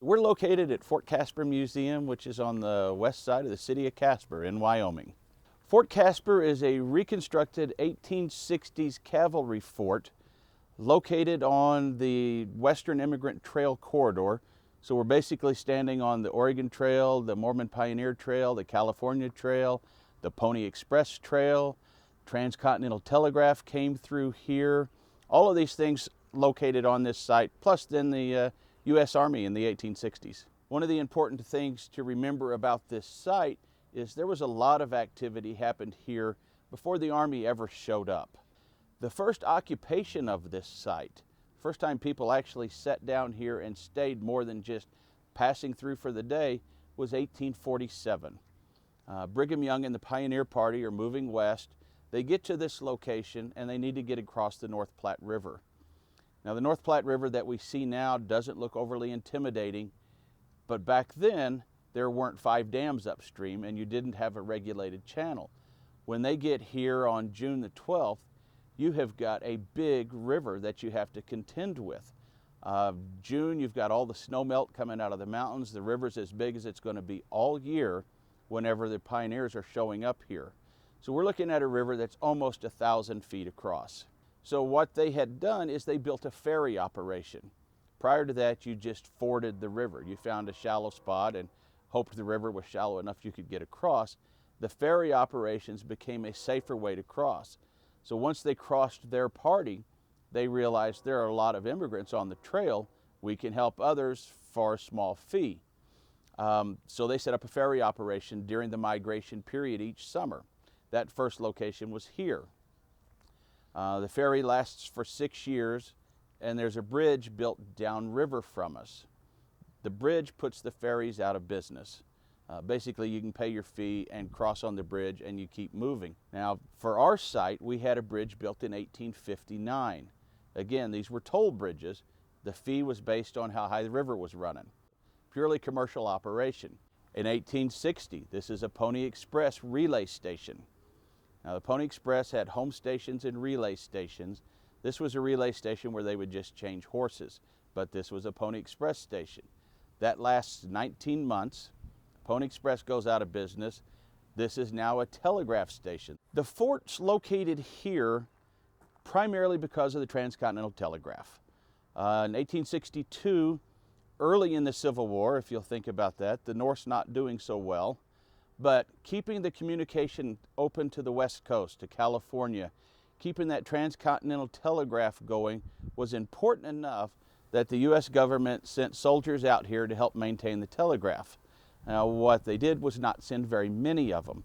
We're located at Fort Caspar Museum, which is on the west side of the city of Casper in Wyoming. Fort Caspar is a reconstructed 1860s cavalry fort located on the Western Immigrant Trail corridor. So we're basically standing on the Oregon Trail, the Mormon Pioneer Trail, the California Trail, the Pony Express Trail, Transcontinental Telegraph came through here. All of these things located on this site, plus then the U.S. Army in the 1860s. One of the important things to remember about this site is there was a lot of activity happened here before the Army ever showed up. The first occupation of this site, first time people actually sat down here and stayed more than just passing through for the day, was 1847. Brigham Young and the Pioneer Party are moving west. They get to this location and they need to get across the North Platte River. Now the North Platte River that we see now doesn't look overly intimidating, but back then there weren't 5 dams upstream and you didn't have a regulated channel. When they get here on June the 12th, you have got a big river that you have to contend with. June, you've got all the snow melt coming out of the mountains. The river's as big as it's going to be all year whenever the pioneers are showing up here. So we're looking at a river that's almost 1,000 feet across. So what they had done is they built a ferry operation. Prior to that, you just forded the river. You found a shallow spot and hoped the river was shallow enough you could get across. The ferry operations became a safer way to cross. So once they crossed their party, they realized there are a lot of immigrants on the trail. We can help others for a small fee. So they set up a ferry operation during the migration period each summer. That first location was here. The ferry lasts for 6 years, and there's a bridge built downriver from us. The bridge puts the ferries out of business. Basically, you can pay your fee and cross on the bridge and you keep moving. Now, for our site, we had a bridge built in 1859. Again, these were toll bridges. The fee was based on how high the river was running. Purely commercial operation. In 1860, this is a Pony Express relay station. Now, the Pony Express had home stations and relay stations. This was a relay station where they would just change horses, but this was a Pony Express station. That lasts 19 months. Pony Express goes out of business. This is now a telegraph station. The fort's located here primarily because of the Transcontinental Telegraph. In 1862, early in the Civil War, if you'll think about that, the North's not doing so well, but keeping the communication open to the West Coast, to California, keeping that Transcontinental Telegraph going was important enough that the U.S. government sent soldiers out here to help maintain the telegraph. Now, what they did was not send very many of them.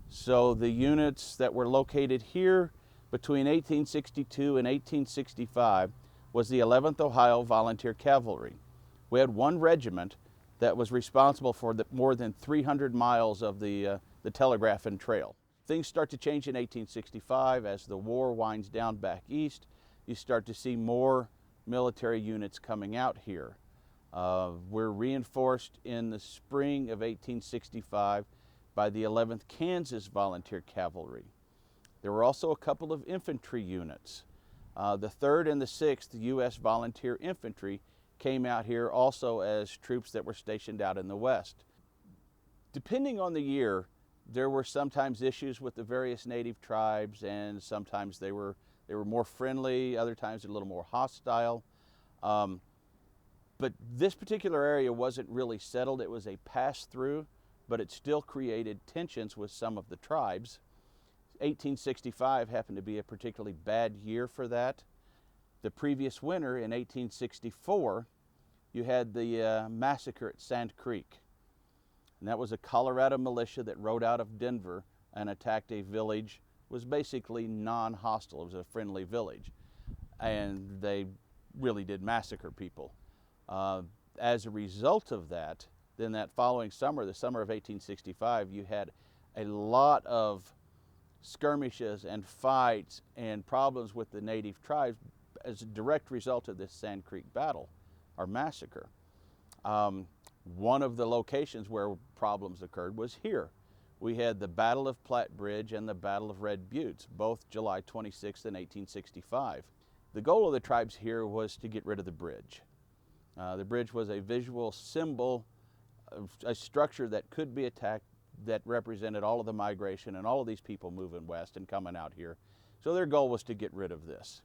So the units that were located here between 1862 and 1865 was the 11th Ohio Volunteer Cavalry. We had one regiment that was responsible for more than 300 miles of the telegraph and trail. Things start to change in 1865 as the war winds down back east. You start to see more military units coming out here. We're reinforced in the spring of 1865 by the 11th Kansas Volunteer Cavalry. There were also a couple of infantry units. The 3rd and the 6th U.S. Volunteer Infantry came out here also as troops that were stationed out in the west. Depending on the year, there were sometimes issues with the various native tribes, and sometimes they were more friendly, other times a little more hostile. But this particular area wasn't really settled. It was a pass-through, but it still created tensions with some of the tribes. 1865 happened to be a particularly bad year for that. The previous winter in 1864, you had the massacre at Sand Creek. And that was a Colorado militia that rode out of Denver and attacked a village. It was basically non-hostile. It was a friendly village. And they really did massacre people. As a result of that, then that following summer, the summer of 1865, you had a lot of skirmishes and fights and problems with the native tribes as a direct result of this Sand Creek battle or massacre. One of the locations where problems occurred was here. We had the Battle of Platte Bridge and the Battle of Red Butte, both July 26th and 1865. The goal of the tribes here was to get rid of the bridge. The bridge was a visual symbol of a structure that could be attacked, that represented all of the migration and all of these people moving west and coming out here. So their goal was to get rid of this.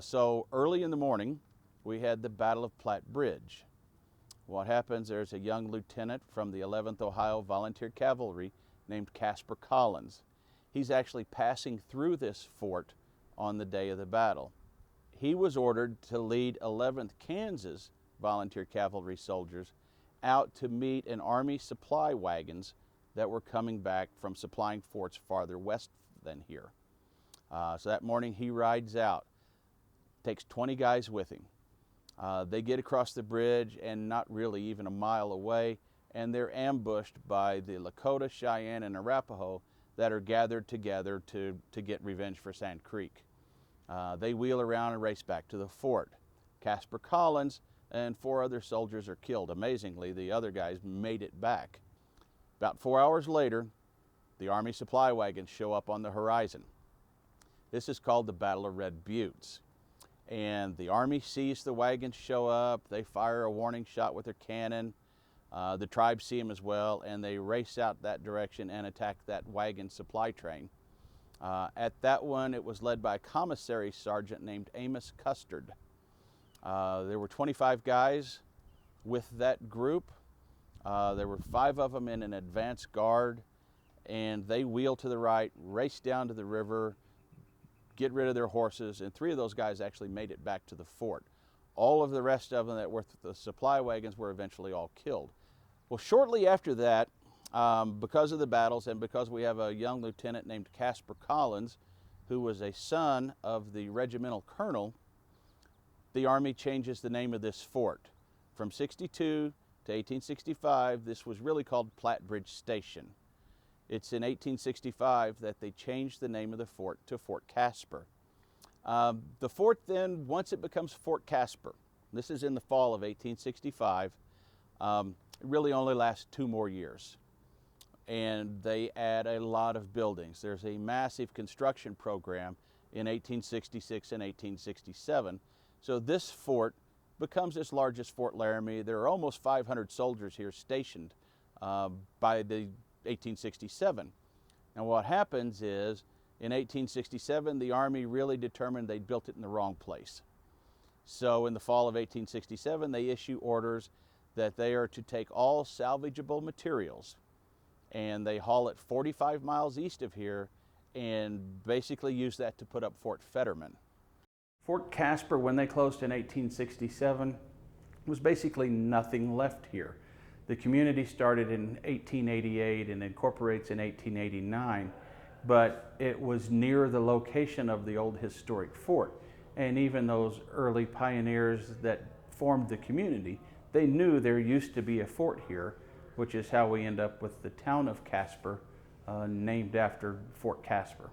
So early in the morning, we had the Battle of Platte Bridge. What happens, there's a young lieutenant from the 11th Ohio Volunteer Cavalry named Casper. He's actually passing through this fort on the day of the battle. He was ordered to lead 11th Kansas Volunteer Cavalry soldiers out to meet an Army supply wagons that were coming back from supplying forts farther west than here. So that morning he rides out, takes 20 guys with him. They get across the bridge and not really even a mile away, and they're ambushed by the Lakota, Cheyenne, and Arapaho that are gathered together to get revenge for Sand Creek. They wheel around and race back to the fort. Casper and 4 other soldiers are killed. Amazingly, the other guys made it back. About 4 hours later, the Army supply wagons show up on the horizon. This is called the Battle of Red Butte. And the Army sees the wagons show up. They fire a warning shot with their cannon. The tribes see them as well, and they race out that direction and attack that wagon supply train. At that one, it was led by a commissary sergeant named Amos Custard. There were 25 guys with that group. There were 5 of them in an advance guard, and they wheel to the right, race down to the river, get rid of their horses, and 3 of those guys actually made it back to the fort. All of the rest of them that were the supply wagons were eventually all killed. Well, shortly after that, because of the battles and because we have a young lieutenant named Casper, who was a son of the regimental colonel, the Army changes the name of this fort. From 62 to 1865, this was really called Platte Bridge Station. It's in 1865 that they changed the name of the fort to Fort Caspar. The fort then, once it becomes Fort Caspar, this is in the fall of 1865, it really only lasts 2 more years. And they add a lot of buildings. There's a massive construction program in 1866 and 1867. So this fort becomes its largest Fort Laramie. There are almost 500 soldiers here stationed by the 1867. And what happens is, in 1867, the Army really determined they'd built it in the wrong place. So in the fall of 1867, they issue orders that they are to take all salvageable materials and they haul it 45 miles east of here and basically use that to put up Fort Fetterman. Fort Caspar, when they closed in 1867, was basically nothing left here. The community started in 1888 and incorporates in 1889, but it was near the location of the old historic fort. And even those early pioneers that formed the community, they knew there used to be a fort here, which is how we end up with the town of Casper, named after Fort Caspar.